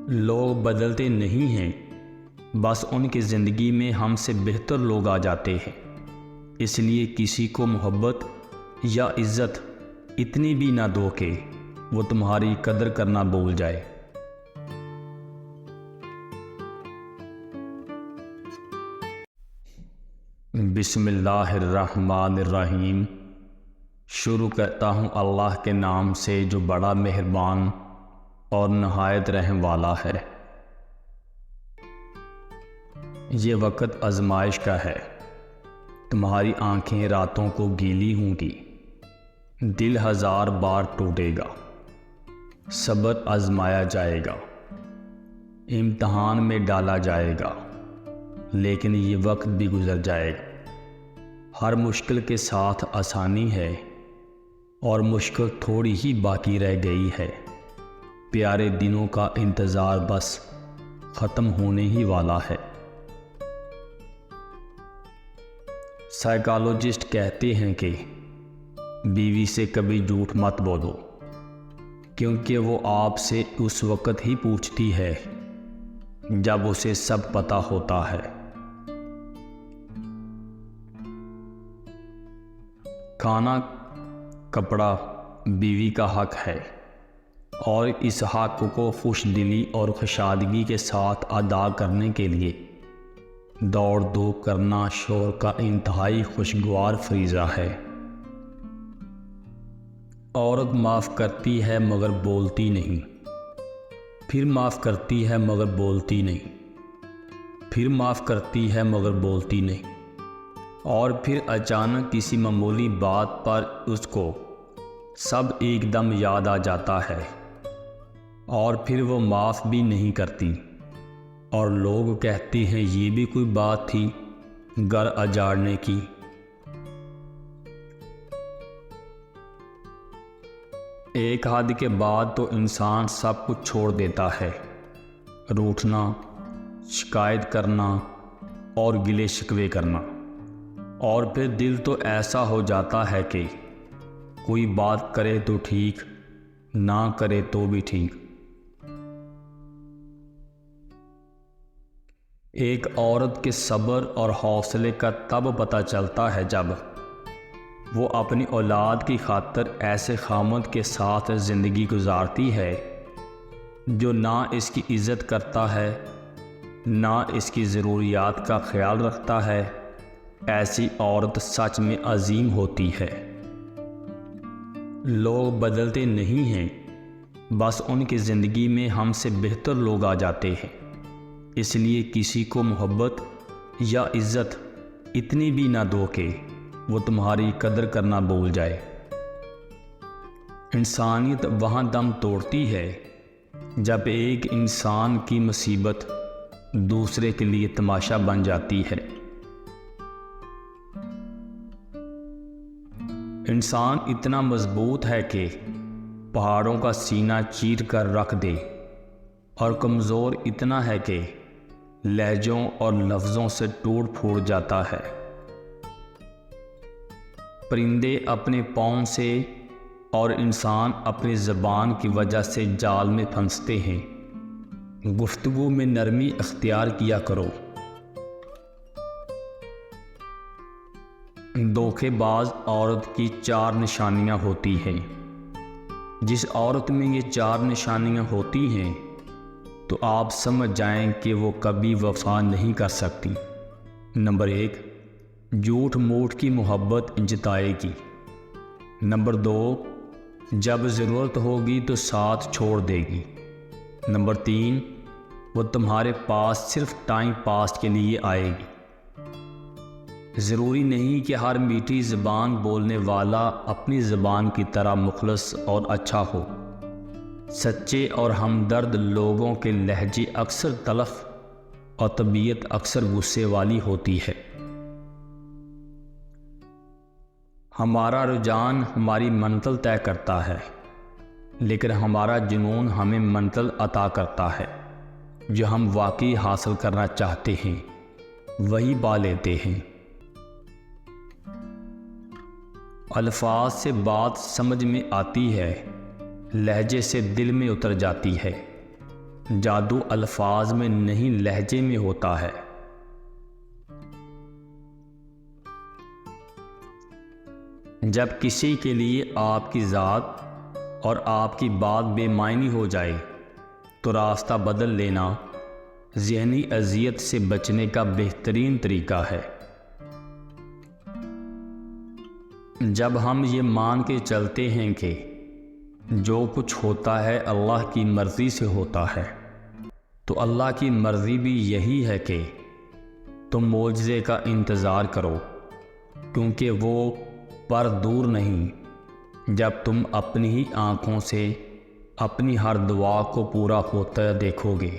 لوگ بدلتے نہیں ہیں، بس ان کی زندگی میں ہم سے بہتر لوگ آ جاتے ہیں۔ اس لیے کسی کو محبت یا عزت اتنی بھی نہ دو کہ وہ تمہاری قدر کرنا بھول جائے۔ بسم اللہ الرحمن الرحیم۔ شروع کرتا ہوں اللہ کے نام سے جو بڑا مہربان اور نہایت رحم والا ہے۔ یہ وقت آزمائش کا ہے، تمہاری آنکھیں راتوں کو گیلی ہوں گی، دل ہزار بار ٹوٹے گا، صبر آزمایا جائے گا، امتحان میں ڈالا جائے گا، لیکن یہ وقت بھی گزر جائے گا۔ ہر مشکل کے ساتھ آسانی ہے اور مشکل تھوڑی ہی باقی رہ گئی ہے۔ پیارے دنوں کا انتظار بس ختم ہونے ہی والا ہے۔ سائیکالوجسٹ کہتے ہیں کہ بیوی سے کبھی جھوٹ مت بولو، کیونکہ وہ آپ سے اس وقت ہی پوچھتی ہے جب اسے سب پتہ ہوتا ہے۔ کھانا کپڑا بیوی کا حق ہے، اور اس حق کو خوش دلی اور خوشادگی کے ساتھ ادا کرنے کے لیے دوڑ دھوپ کرنا شوہر کا انتہائی خوشگوار فریضہ ہے۔ عورت معاف کرتی ہے مگر بولتی نہیں، پھر معاف کرتی ہے مگر بولتی نہیں، پھر معاف کرتی ہے مگر بولتی نہیں، اور پھر اچانک کسی معمولی بات پر اس کو سب ایک دم یاد آ جاتا ہے، اور پھر وہ معاف بھی نہیں کرتی، اور لوگ کہتے ہیں یہ بھی کوئی بات تھی گھر اجاڑنے کی۔ ایک حد کے بعد تو انسان سب کچھ چھوڑ دیتا ہے، روٹھنا، شکایت کرنا اور گلے شکوے کرنا، اور پھر دل تو ایسا ہو جاتا ہے کہ کوئی بات کرے تو ٹھیک، نہ کرے تو بھی ٹھیک۔ ایک عورت کے صبر اور حوصلے کا تب پتہ چلتا ہے جب وہ اپنی اولاد کی خاطر ایسے خامد کے ساتھ زندگی گزارتی ہے جو نہ اس کی عزت کرتا ہے، نہ اس کی ضروریات کا خیال رکھتا ہے۔ ایسی عورت سچ میں عظیم ہوتی ہے۔ لوگ بدلتے نہیں ہیں، بس ان کی زندگی میں ہم سے بہتر لوگ آ جاتے ہیں۔ اس لیے کسی کو محبت یا عزت اتنی بھی نہ دو کہ وہ تمہاری قدر کرنا بھول جائے۔ انسانیت وہاں دم توڑتی ہے جب ایک انسان کی مصیبت دوسرے کے لیے تماشا بن جاتی ہے۔ انسان اتنا مضبوط ہے کہ پہاڑوں کا سینہ چیر کر رکھ دے، اور کمزور اتنا ہے کہ لہجوں اور لفظوں سے ٹوٹ پھوٹ جاتا ہے۔ پرندے اپنے پاؤں سے اور انسان اپنی زبان کی وجہ سے جال میں پھنستے ہیں۔ گفتگو میں نرمی اختیار کیا کرو۔ دھوکے باز عورت کی 4 نشانیاں ہوتی ہیں۔ جس عورت میں یہ 4 نشانیاں ہوتی ہیں تو آپ سمجھ جائیں کہ وہ کبھی وفا نہیں کر سکتی۔ نمبر 1، جھوٹ موٹ کی محبت جتائے گی۔ نمبر 2، جب ضرورت ہوگی تو ساتھ چھوڑ دے گی۔ نمبر 3، وہ تمہارے پاس صرف ٹائم پاس کے لیے آئے گی۔ ضروری نہیں کہ ہر میٹھی زبان بولنے والا اپنی زبان کی طرح مخلص اور اچھا ہو۔ سچے اور ہمدرد لوگوں کے لہجے اکثر تلخ اور طبیعت اکثر غصے والی ہوتی ہے۔ ہمارا رجحان ہماری منزل طے کرتا ہے، لیکن ہمارا جنون ہمیں منزل عطا کرتا ہے۔ جو ہم واقعی حاصل کرنا چاہتے ہیں وہی پا لیتے ہیں۔ الفاظ سے بات سمجھ میں آتی ہے، لہجے سے دل میں اتر جاتی ہے۔ جادو الفاظ میں نہیں لہجے میں ہوتا ہے۔ جب کسی کے لیے آپ کی ذات اور آپ کی بات بے معنی ہو جائے تو راستہ بدل لینا ذہنی اذیت سے بچنے کا بہترین طریقہ ہے۔ جب ہم یہ مان کے چلتے ہیں کہ جو کچھ ہوتا ہے اللہ کی مرضی سے ہوتا ہے، تو اللہ کی مرضی بھی یہی ہے کہ تم معجزے کا انتظار کرو، کیونکہ وہ پر دور نہیں جب تم اپنی ہی آنکھوں سے اپنی ہر دعا کو پورا ہوتا دیکھو گے۔